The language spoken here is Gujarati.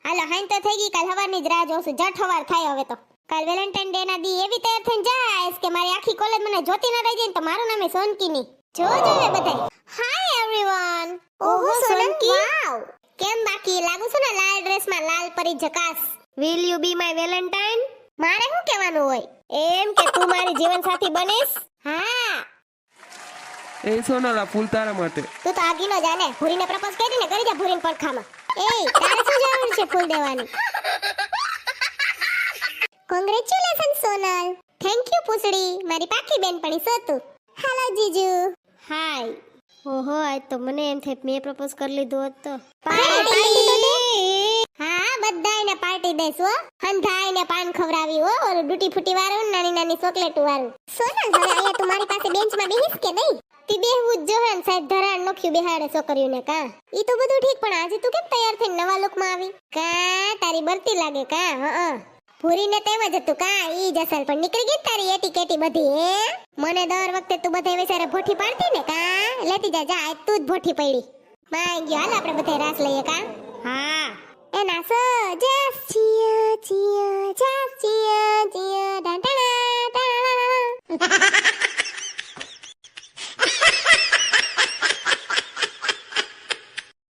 હાલો હાઈન તો થઈ ગઈ, કાલ હવારની જ રાહ જોઉં જટ હવાર થાય હવે તો. કાલ વેલેન્ટાઇન ડે ના દી એવી તૈયાર થઈને જાઈશ કે મારી આખી કોલેજ મને જોતી ન રહી જાય ને તો મારું નામ સોનકી ની. જોજો હવે બધાય. Hi everyone. ઓહો સોનકી. વાવ. કેમ બાકી લાગુ છું ને લાલ ડ્રેસ માં લાલ પરી ઝકાસ. Will you be my valentine? મારે શું કહેવાનું હોય? એમ કે તું મારી જીવનસાથી બનીશ? હા. એ સોનલ આ ફૂલ તારા માટે. તું તો આગીનો જાને ભૂરીને પ્રપોઝ કરીને કરી જા ભૂરીને પડખામાં. એ તારે શું જરૂર છે ફૂલ દેવાની? કોંગ્રેચ્યુલેશન સોનલ. થેન્ક યુ પૂછડી, મારી પાકી બેનપણી છો તું. હેલો જીજુ. હાય. ઓહો આજ તો મને એમ થાય મેં પ્રપોઝ કરી લીધું હોત તો. પાર્ટી તો દે. હા બધાયને પાર્ટી દેસ હો. હંધાઈને પાન ખવરાવી હો, ઓલું ડૂટી ફૂટી વાળું નાની નાની ચોકલેટ વાળું. સોનલ હવે આયા તું મારી પાસે બેન્ચમાં બેહીસ કે નહીં? તી બેહવું જ જોહે ને સાહેબ ધરાણ નોખ્યું બેહાડે છોકરીઓને કા. ઈ તો બધું ઠીક પણ આજે તું કેમ તૈયાર થઈને નવા લુકમાં આવી? કા તારી બરતી લાગે કા? હં ભૂરીને તેમ જ હતું કા? ઈ જ અસલ પણ નીકળી ગઈ તારી એટી કેટી બધી હે. મને દર વખતે તું બધા વિચારે ભોઠી પાડતી ને કા? લેતી જા જા આજ તું જ ભોઠી પડી. માં ગયો હાલ આપણે બધા રાસ લઈએ કા? હા. એ નાસો જસ ચિયા ચિયા જસ ચિયા ચિયા ડા ડા ડા ડા.